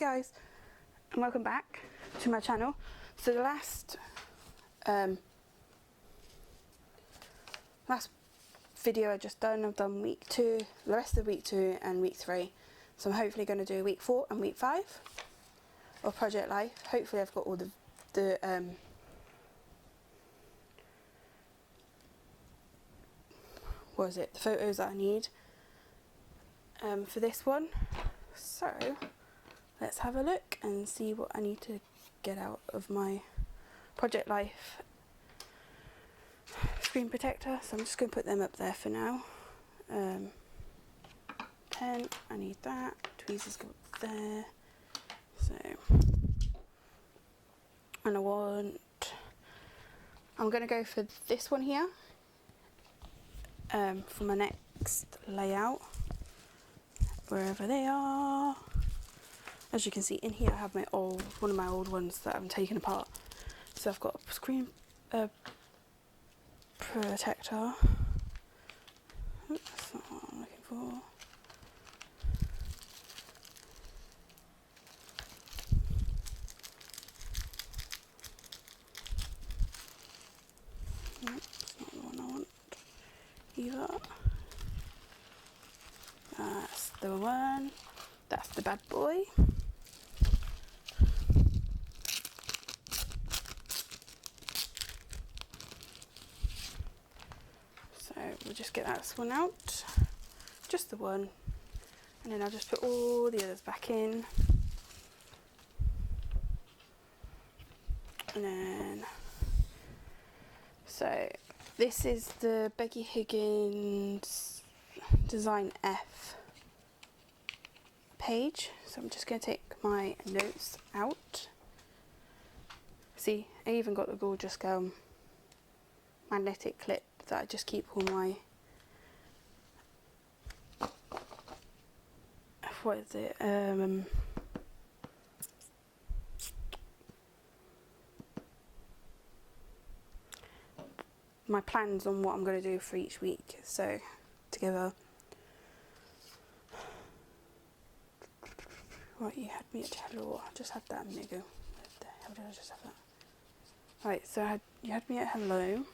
guys, and welcome back to my channel. So the last video I just done, I've done week 2, the rest of week 2 and week 3. So I'm hopefully going to do week 4 and week 5 of Project Life. Hopefully I've got all the the photos that I need for this one. So let's have a look and see what I need to get out of my Project Life screen protector. So I'm just going to put them up there for now. Pen, I need that. Tweezers go up there. So, and I'm going to go for this one here for my next layout, wherever they are. As you can see in here I have one of my old ones that I'm taking apart. So I've got a screen protector. Oops, that's not what I'm looking for. Nope, that's not the one I want either. That's the one. That's the bad boy. So we'll just get that one out, just the one, and then I'll just put all the others back in. And then, so this is the Becky Higgins Design F page. So I'm just going to take my notes out. See, I even got the gorgeous magnetic clip that I just keep all my, what is it, my plans on what I'm going to do for each week. So together. Right, you had me at hello. I just had that a minute ago. Where the hell did I just have that? Right, so you had me at hello.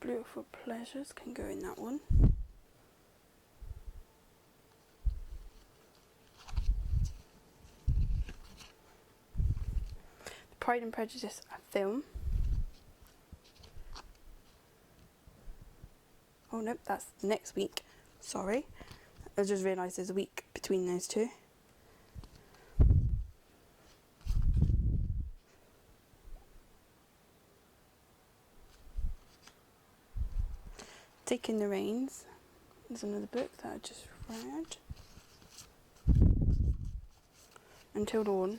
Beautiful pleasures can go in that one. Pride and Prejudice film. Oh nope, that's next week. Sorry. I just realised there's a week between those two. Taking the Reins. There's another book that I just read. Until Dawn.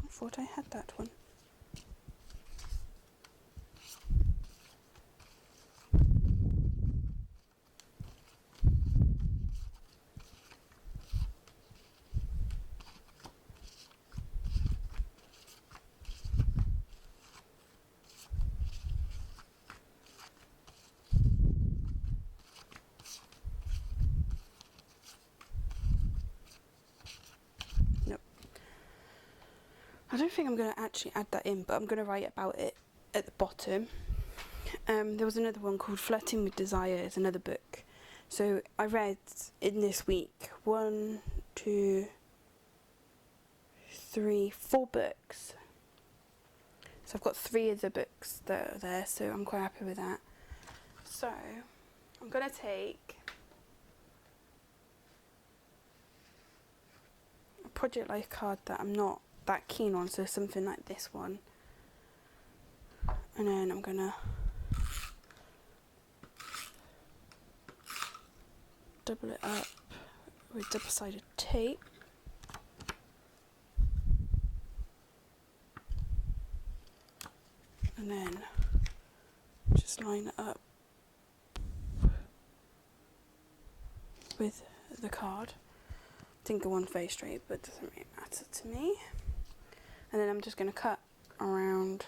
I thought I had that one. I don't think I'm going to actually add that in, but I'm going to write about it at the bottom. There was another one called Flirting with Desire. It's another book. So I read in this week 1, 2, 3, 4 books. So I've got 3 of the books that are there, so I'm quite happy with that. So I'm going to take a Project Life card that I'm not that keen on, so something like this one, and then I'm gonna double it up with double-sided tape. And then just line it up with the card. Didn't go on very straight, but doesn't really matter to me. And then I'm just going to cut around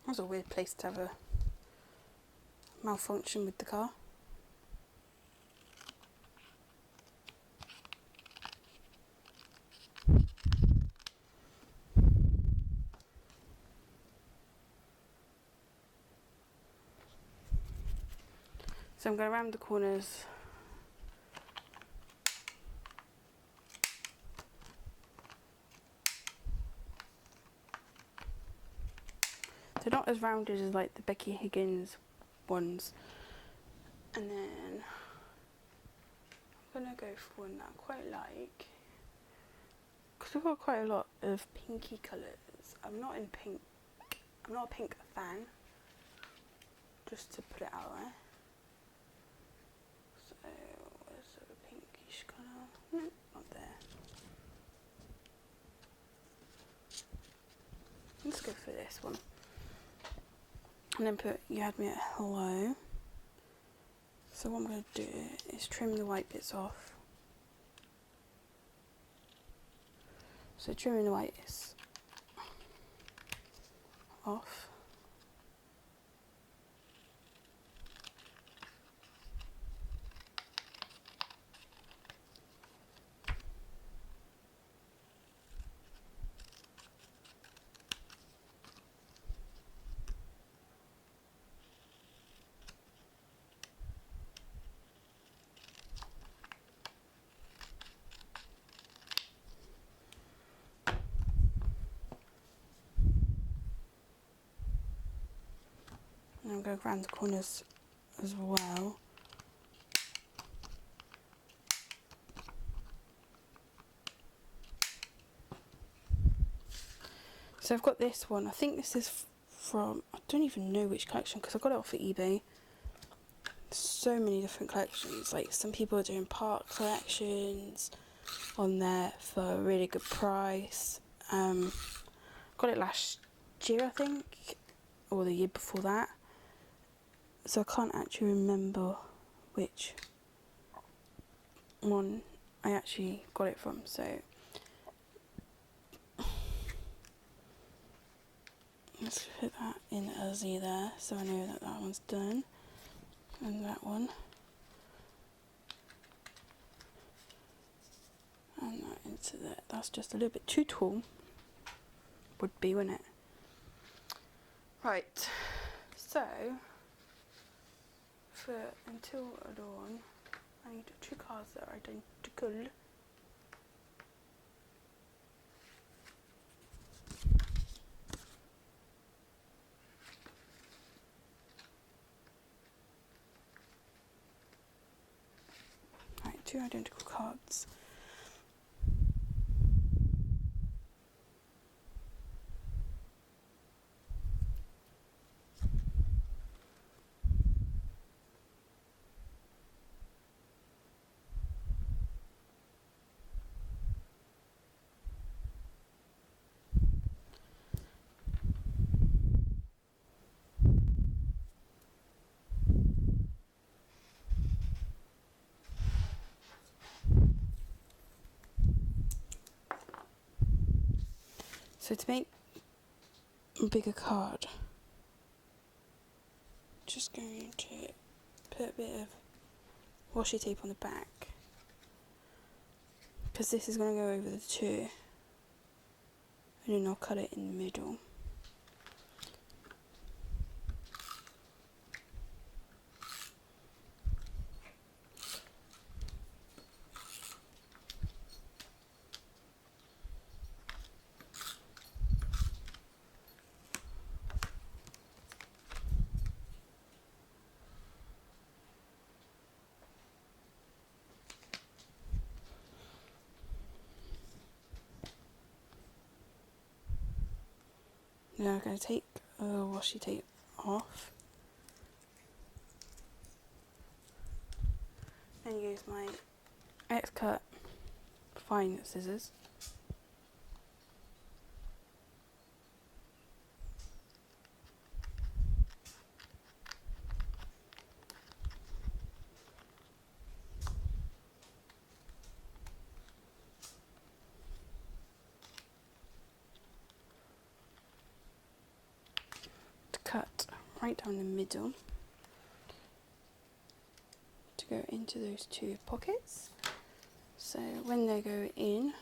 That's a weird place to have a malfunction with the car. So I'm going to round the corners. They're not as rounded as like the Becky Higgins ones. And then I'm going to go for one that I quite like, because we've got quite a lot of pinky colours. I'm not in pink. I'm not a pink fan, just to put it out there. So where's the pinkish colour? No, not there. Let's go for this one. And then put "You Had Me at Hello." So what I'm going to do is trim the white bits off. So trimming the white is off. And I'm going around the corners as well. So I've got this one. I think this is from, I don't even know which collection, because I got it off of eBay. So many different collections. Like some people are doing part collections on there for a really good price. Got it last year, I think, or the year before that. So I can't actually remember which one I actually got it from. So let's put that in as there, so I know that that one's done, and that one, and that into there. That's just a little bit too tall. Would be, wouldn't it? Right. So for Until Dawn, I need two cards that are identical. Right, two identical cards. So to make a bigger card, just going to put a bit of washi tape on the back, because this is going to go over the two, and then I'll cut it in the middle. Now I'm going to take washi tape off and use my X-Cut fine scissors. Cut right down the middle to go into those two pockets. So when they go in,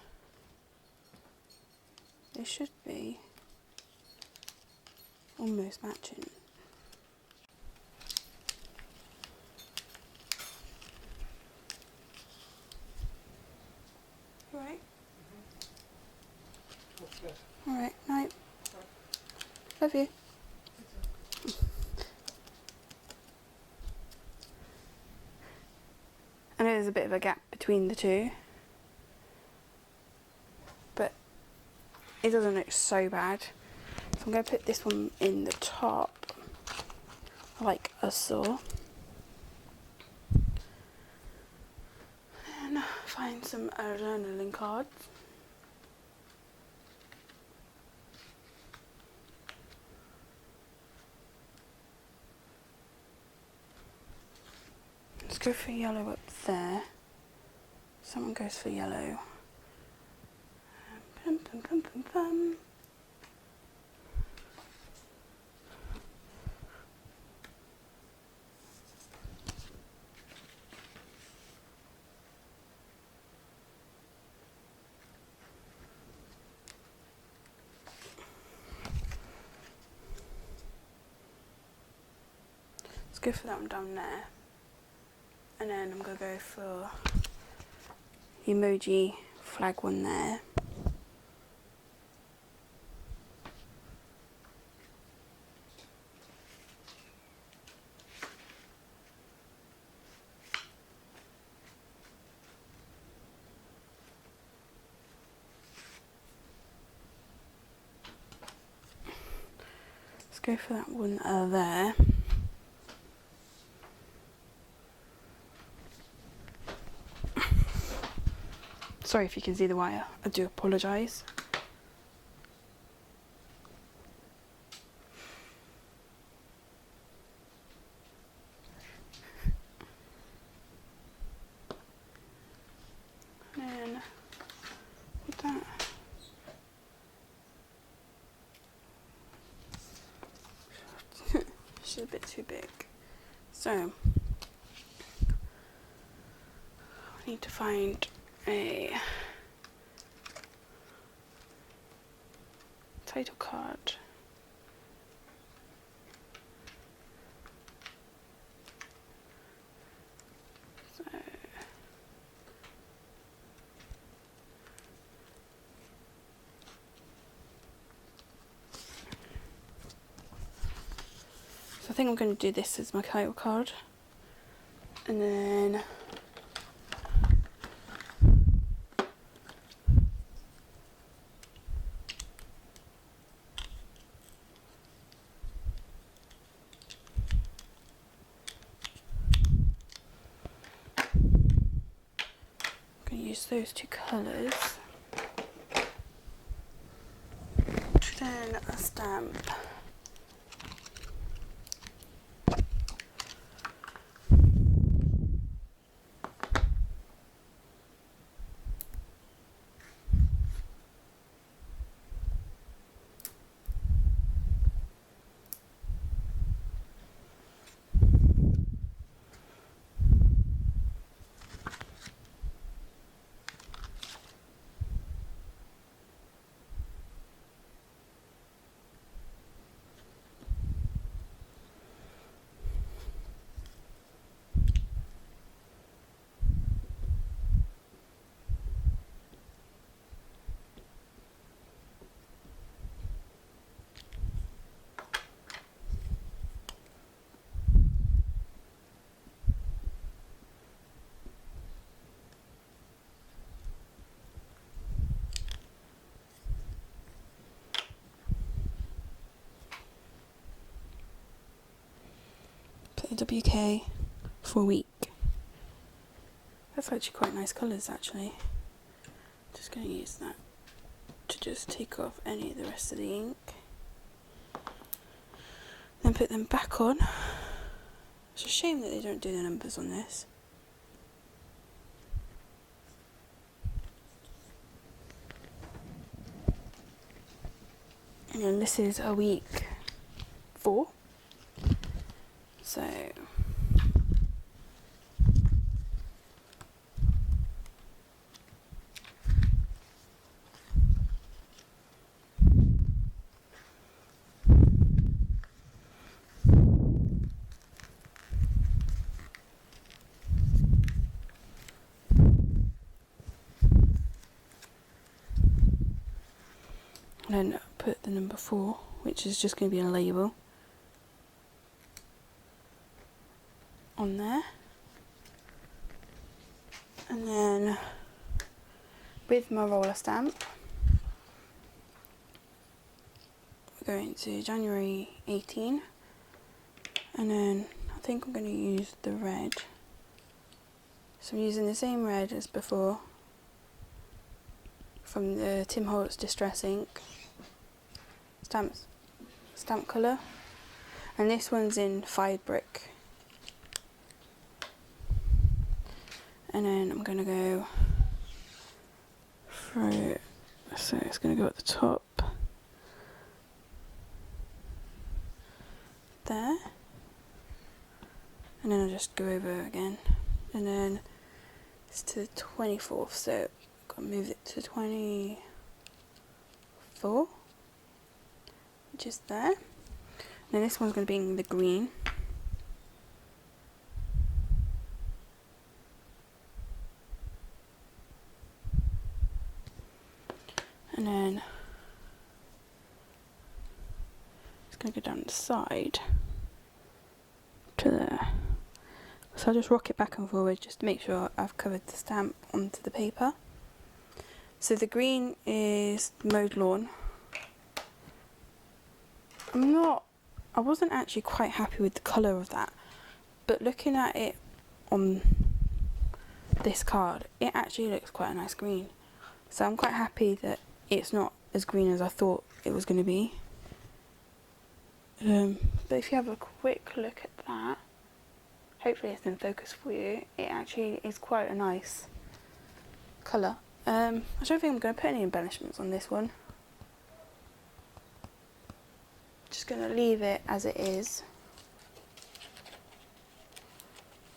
they should be almost matching. Alright? Alright, night. Love you. I know there's a bit of a gap between the two, but it doesn't look so bad. So I'm going to put this one in the top, like a saw. And find some journaling cards. Let's go for yellow up there. Someone goes for yellow. Pum, pum, pum, pum, pum. Let's go for that one down there. And then I'm going to go for the emoji flag one there. Let's go for that one there. Sorry if you can see the wire, I do apologise. And then with that, she's a bit too big. So I need to find a title card. So I think I'm going to do this as my title card, and then use those two colours, then a stamp. WK for a week. That's actually quite nice colours actually. Just going to use that to just take off any of the rest of the ink. Then put them back on. It's a shame that they don't do the numbers on this. And this is a week 4. So and then put the number 4, which is just going to be a label, on there. And then with my roller stamp, we're going to January 18, and then I think I'm going to use the red. So I'm using the same red as before from the Tim Holtz Distress Ink stamp colour, and this one's in Fired Brick. And then I'm going to go through, so it's going to go at the top there, and then I'll just go over again, and then it's to the 24th, so I've got to move it to 24, which is there. And then this one's going to be in the green. And then it's going to go down the side to there. So I'll just rock it back and forward just to make sure I've covered the stamp onto the paper. So the green is mowed lawn. I wasn't actually quite happy with the colour of that, but looking at it on this card, it actually looks quite a nice green. So I'm quite happy that it's not as green as I thought it was going to be. But if you have a quick look at that, hopefully it's in focus for you, it actually is quite a nice colour. I don't think I'm going to put any embellishments on this one. Just going to leave it as it is.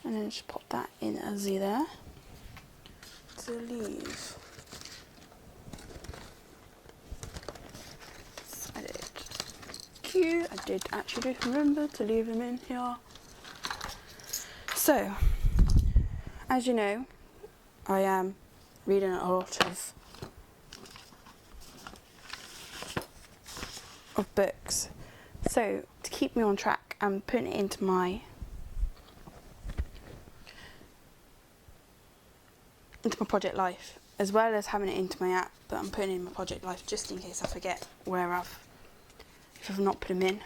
And then just pop that in as there. To leave. I did actually remember to leave them in here. So, as you know, I am reading a lot of books. So, to keep me on track, I'm putting it into my project life, as well as having it into my app, but I'm putting it in my project life just in case I forget if I've not put them in.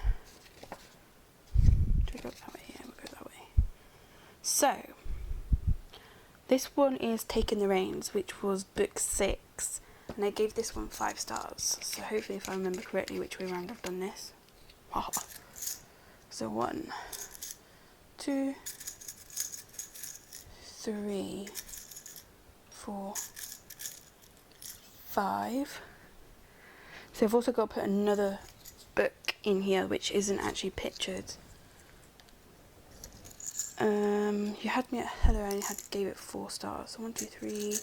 Do we go that way? Yeah, we'll go that way. So, this one is Taking the Reins, which was book 6, and I gave this one 5 stars. So hopefully, if I remember correctly which way around I've done this. So 1, 2, 3, 4, 5. So I've also got to put another book in here which isn't actually pictured. You had me at Heather, I only gave it 4 stars. So 1, 2, 3,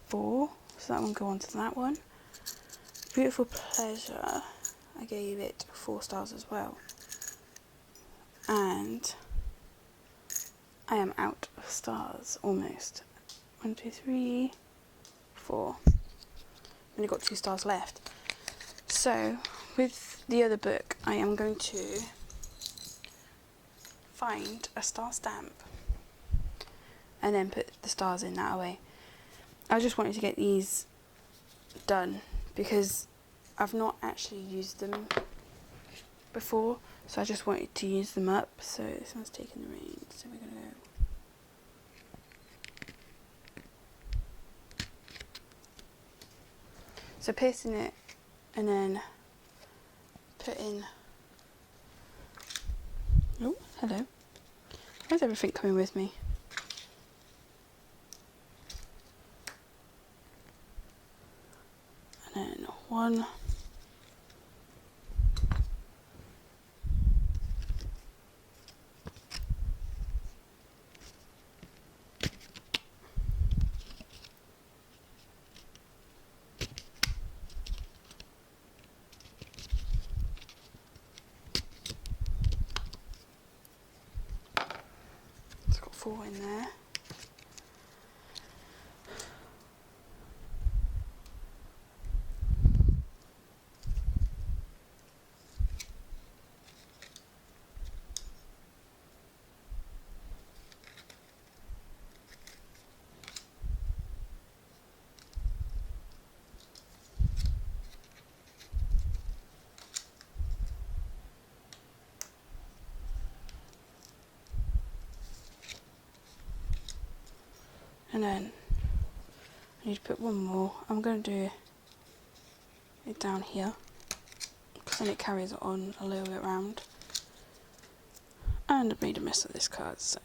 4. So that one go on to that one. Beautiful Pleasure, I gave it 4 stars as well. And I am out of stars almost. 1, 2, 3, 4. Only got 2 stars left. So with the other book, I am going to find a star stamp and then put the stars in that way. I just wanted to get these done because I've not actually used them before, So I just wanted to use them up. So this one's taking the reins. So we're going to go. So piercing it and then putting. Oh, hello. Where's everything coming with me? And then one. It's got 4 in there. And then I need to put one more. I'm going to do it down here because then it carries it on a little bit round. And I've made a mess of this card, so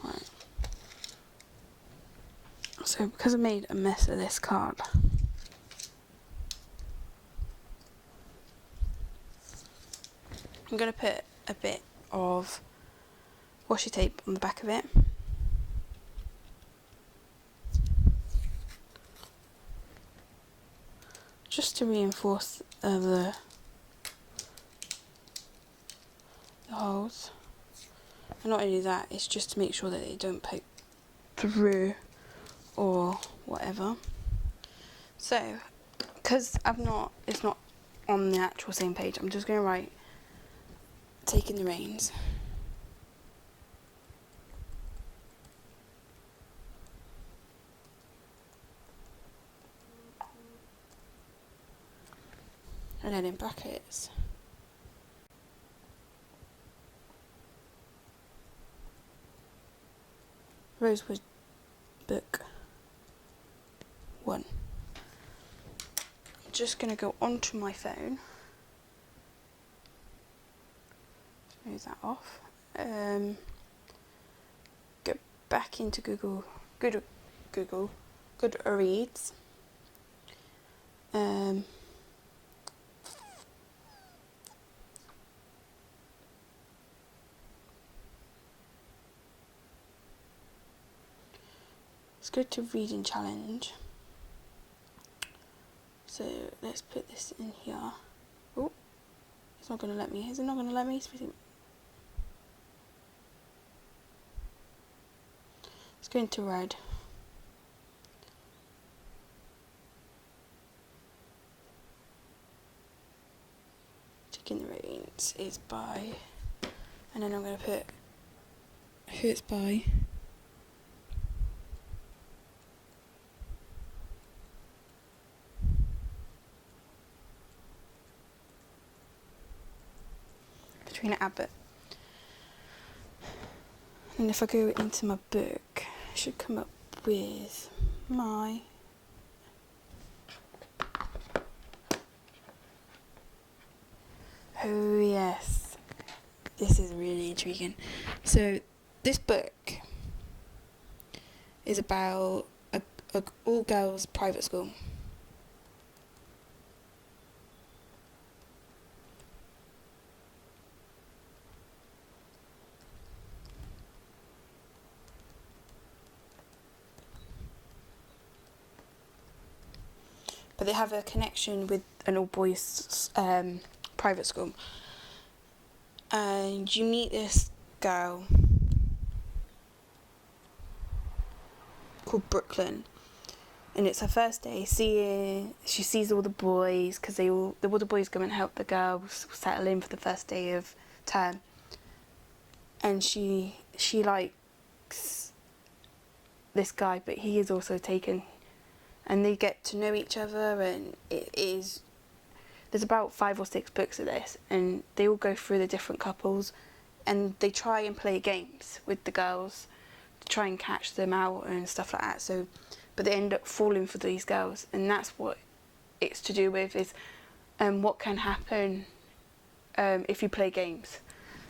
right. So because I made a mess of this card, I'm going to put a bit of washi tape on the back of it. Just to reinforce the holes. And not only that, it's just to make sure that they don't poke through or whatever. So, because it's not on the actual same page, I'm just going to write taking the reins. And then in brackets, Rosewood book 1. I'm just going to go onto my phone. Move that off. Go back into Goodreads. Let's go to reading challenge. So let's put this in here. Oh, it's not going to let me. Is it not going to let me? Let's go into red. Taking the reins is by, and then I'm going to put who it's by. Katrina Abbott. And if I go into my book, I should come up with my oh yes, this is really intriguing. So this book is about a all girls private school. But they have a connection with an all boys private school. And you meet this girl called Brooklyn. And it's her first day seeing, she sees all the boys, because all the boys go and help the girls settle in for the first day of term. And she likes this guy, but he is also taken, and they get to know each other, and there's about 5 or 6 books of this, and they all go through the different couples, and they try and play games with the girls to try and catch them out and stuff like that. So, but they end up falling for these girls, and that's what it's to do with, is what can happen if you play games.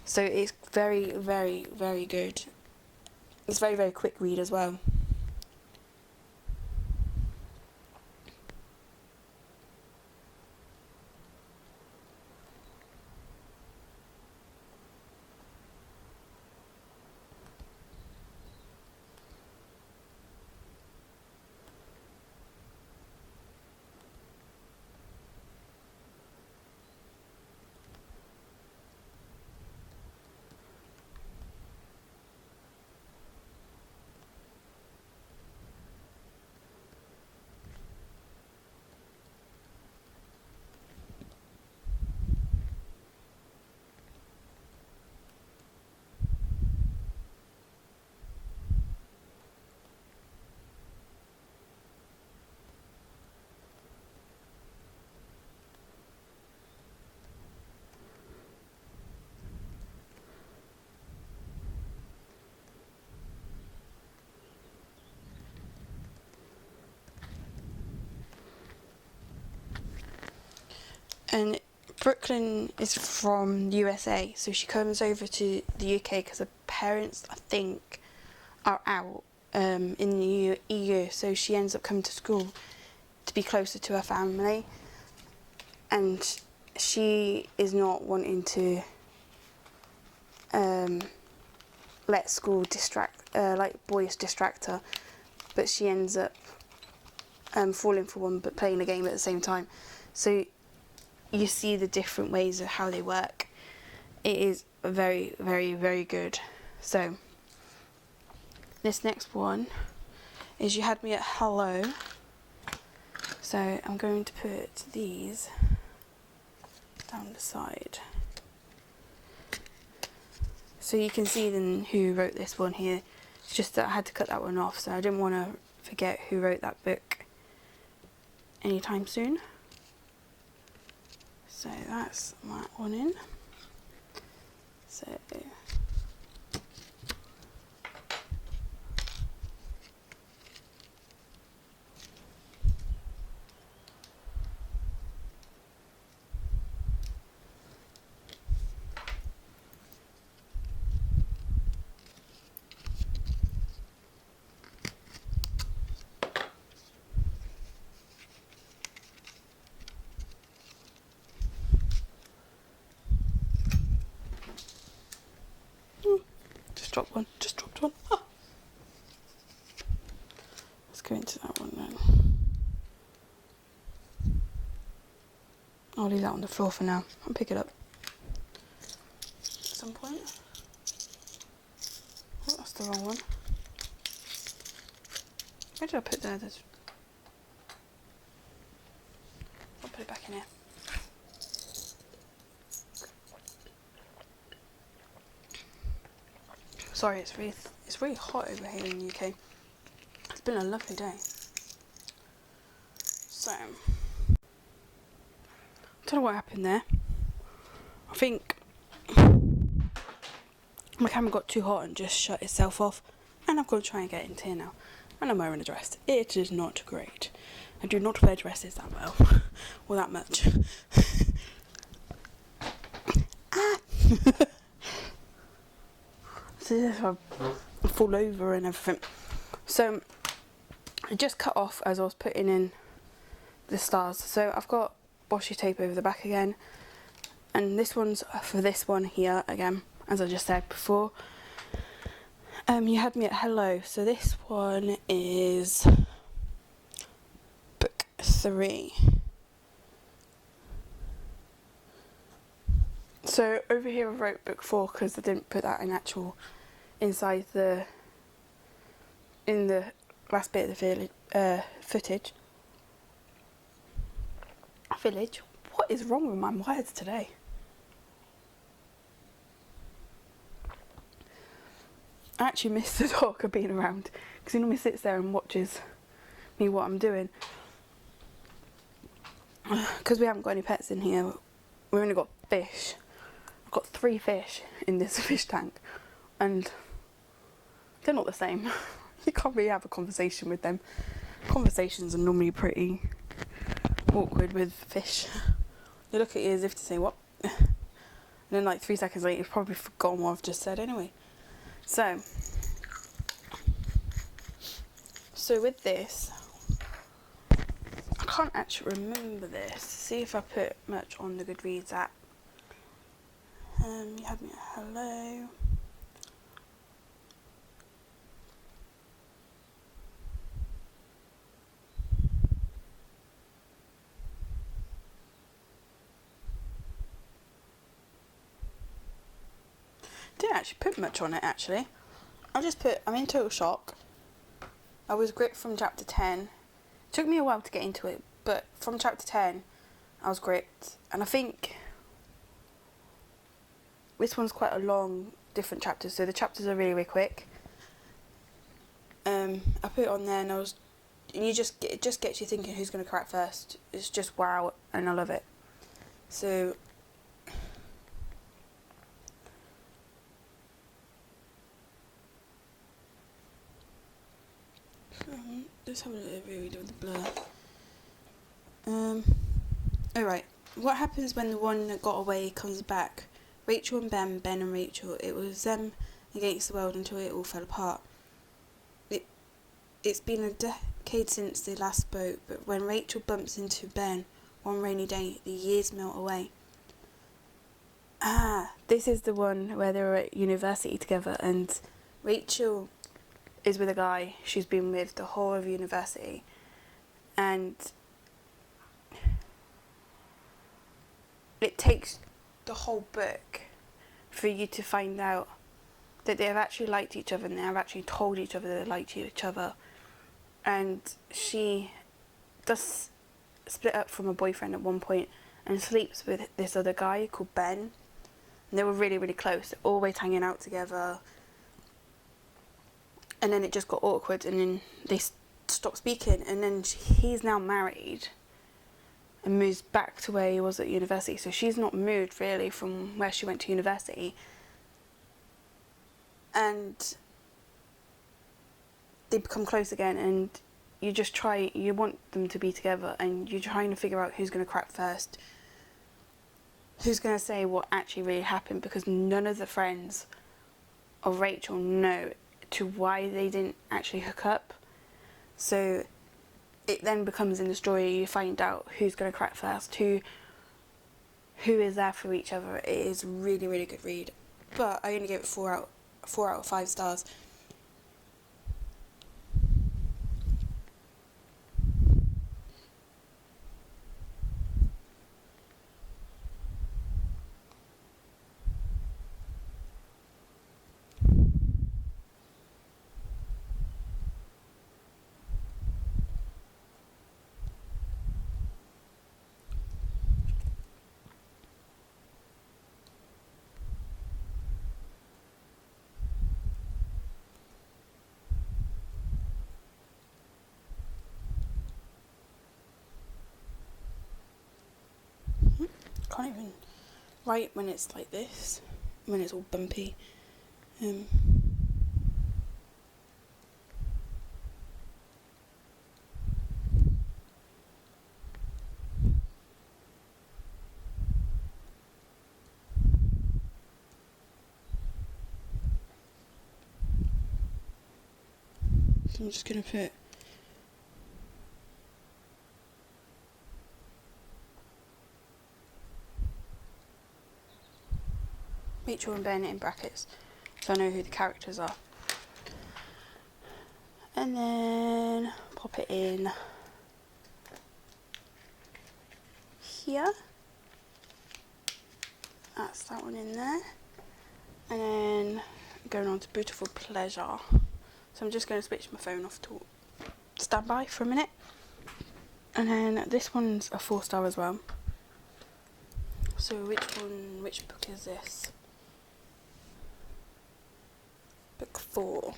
So it's very, very, very good. It's very, very quick read as well. And Brooklyn is from USA, so she comes over to the UK because her parents, I think, are out in the EU, so she ends up coming to school to be closer to her family, and she is not wanting to let school boys distract her, but she ends up falling for one but playing the game at the same time. So you see the different ways of how they work. It is very, very, very good. So this next one is You Had Me at Hello. So I'm going to put these down the side, so you can see then who wrote this one here. It's just that I had to cut that one off, so I didn't want to forget who wrote that book anytime soon. So that's that one in. So just dropped one. Ah. Let's go into that one then. I'll leave that on the floor for now. I'll pick it up at some point. Oh, that's the wrong one. Where did I put that? I'll put it back in here. Sorry, it's really hot over here in the UK. It's been a lovely day. So, I don't know what happened there. I think my camera got too hot and just shut itself off, and I've got to try and get into here now. And I'm wearing a dress. It is not great. I do not wear dresses that well, or that much. Ah! So I fall over and everything. So I just cut off as I was putting in the stars. So I've got washi tape over the back again, and this one's for this one here again, as I just said before. You Had Me at Hello. So this one is book 3. So over here I wrote book 4 because I didn't put that in actual inside in the last bit of the footage. Village. What is wrong with my words today? I actually missed the talk of being around because he normally sits there and watches me what I'm doing. Because we haven't got any pets in here, we've only got fish. I've got 3 fish in this fish tank, and they're not the same. You can't really have a conversation with them. Conversations are normally pretty awkward with fish. They look at you as if to say, what? And then like 3 seconds later, you've probably forgotten what I've just said anyway. So with this, I can't actually remember this. See if I put much on the Goodreads app. You had me at hello. Didn't actually put much on it actually. I just put, I'm in total shock. I was gripped from chapter 10. It took me a while to get into it, but from chapter 10 I was gripped. And I think this one's quite a long, different chapters, so the chapters are really, really quick. I put it on there and it just gets you thinking who's going to crack first. It's just wow, and I love it. So let's have a little read of the blur. Alright, what happens when the one that got away comes back? Rachel and Ben and Rachel. It was them against the world until it all fell apart. It's been a decade since they last spoke, but when Rachel bumps into Ben one rainy day, the years melt away. This is the one where they were at university together, and Rachel is with a guy she's been with the whole of university, and it takes the whole book for you to find out that they have actually liked each other, and they have actually told each other they liked each other. And she does split up from her boyfriend at one point and sleeps with this other guy called Ben. And they were really, really close, always hanging out together. And then it just got awkward, and then they stopped speaking. And then he's now married and moves back to where he was at university. So she's not moved really from where she went to university. And they become close again, and you want them to be together, and you're trying to figure out who's going to crack first, who's going to say what actually really happened, because none of the friends of Rachel know to why they didn't actually hook up. So it then becomes in the story, you find out who's going to crack first, who is there for each other. It is a really, really good read, but I only gave it 4 out of 5 stars. Can't even write when it's like this, when it's all bumpy. So I'm just going to put Rachel and Ben in brackets, so I know who the characters are. And then pop it in here. That's that one in there. And then going on to Beautiful Pleasure. So I'm just going to switch my phone off to standby for a minute. And then this one's a 4-star as well. So which book is this? Book 4.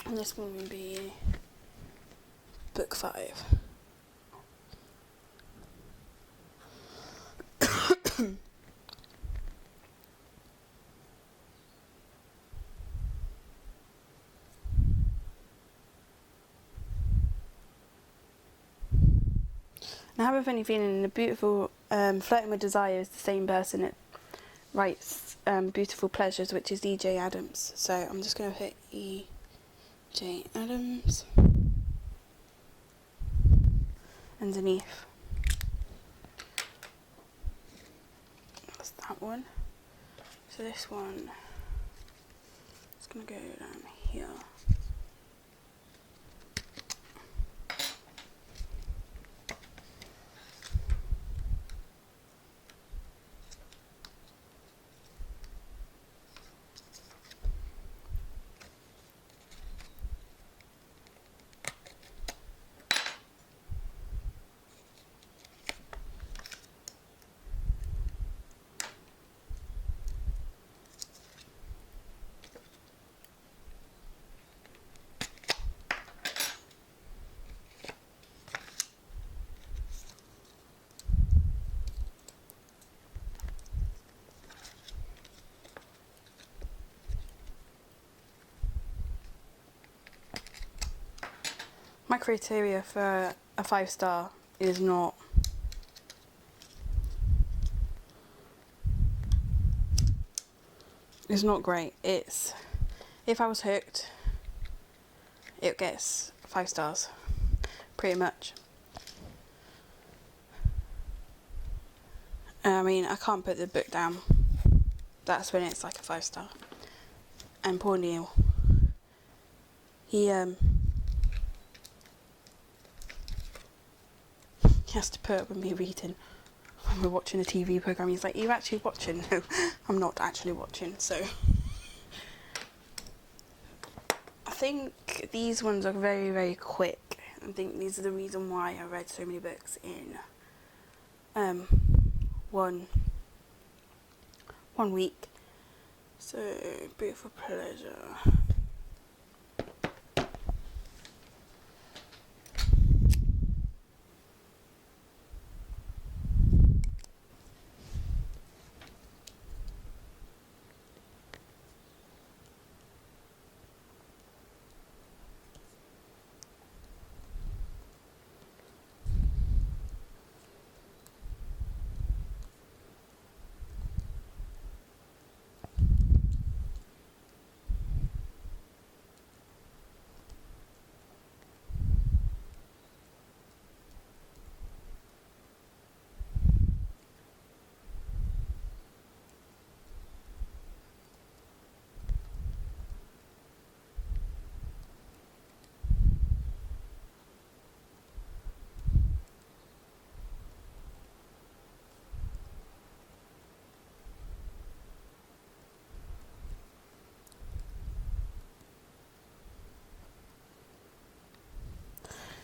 And this one will be book 5. And I have a funny feeling the beautiful Flirting with Desire is the same person that writes Beautiful Pleasures, which is E.J. Adams. So I'm just going to put E.J. Adams underneath. That's that one. So this one is going to go down here. My criteria for a 5-star is not great. It's, if I was hooked, it gets 5 stars, pretty much. I mean, I can't put the book down. That's when it's like a 5-star. And poor Neil, he has to put up with me reading when we're watching a TV programme. He's like, "Are you actually watching?" No, I'm not actually watching. So I think these ones are very, very quick. I think these are the reason why I read so many books in one week. So, Beautiful Pleasure.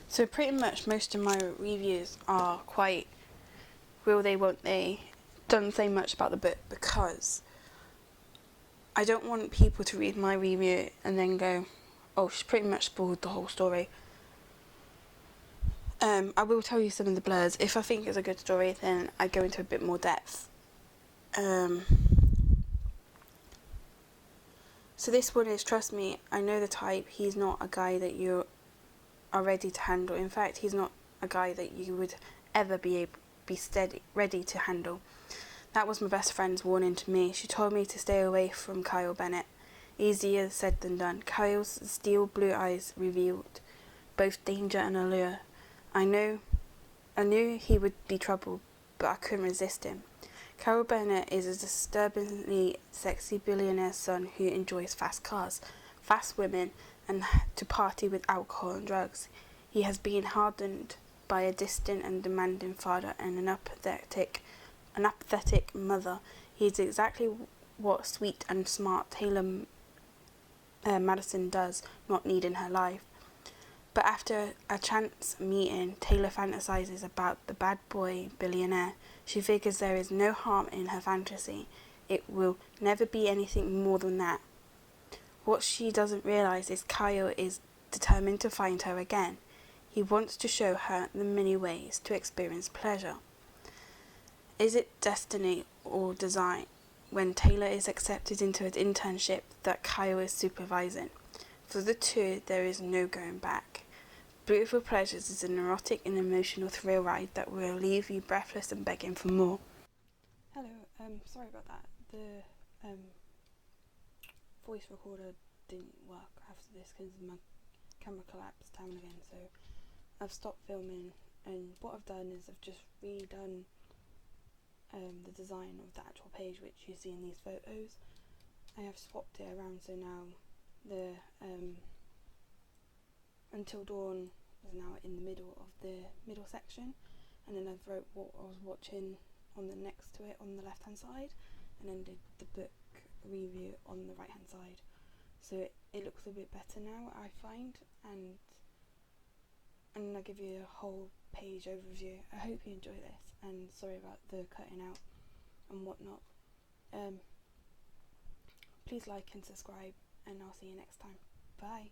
So pretty much most of my reviews are quite will they, won't they. Don't say much about the book because I don't want people to read my review and then go, "Oh, she's pretty much spoiled the whole story." I will tell you some of the blurs. If I think it's a good story, then I go into a bit more depth. So this one is, trust me, I know the type. He's not a guy that you are ready to handle. In fact, he's not a guy that you would ever be ready to handle. That was my best friend's warning to me. She told me to stay away from Kyle Bennett. Easier said than done. Kyle's steel blue eyes revealed both danger and allure. I knew he would be trouble, but I couldn't resist him. Kyle Bennett is a disturbingly sexy billionaire's son who enjoys fast cars, fast women, and to party with alcohol and drugs. He has been hardened by a distant and demanding father and an apathetic mother. He is exactly what sweet and smart Taylor Madison does not need in her life. But after a chance meeting, Taylor fantasizes about the bad boy billionaire. She figures there is no harm in her fantasy. It will never be anything more than that. What she doesn't realise is Kyle is determined to find her again. He wants to show her the many ways to experience pleasure. Is it destiny or design when Taylor is accepted into an internship that Kyle is supervising? For the two, there is no going back. Beautiful Pleasures is an erotic and emotional thrill ride that will leave you breathless and begging for more. Hello, sorry about that. The voice recorder didn't work after this because my camera collapsed down again, so I've stopped filming, and what I've done is I've just redone the design of the actual page which you see in these photos. I have swapped it around, so now the Until Dawn is now in the middle of the middle section, and then I've wrote what I was watching on the next to it on the left hand side, and then did the book review on the right hand side. So it looks a bit better now, I find, and I'll give you a whole page overview. I hope you enjoy this, and sorry about the cutting out and whatnot. Please like and subscribe, and I'll see you next time. Bye.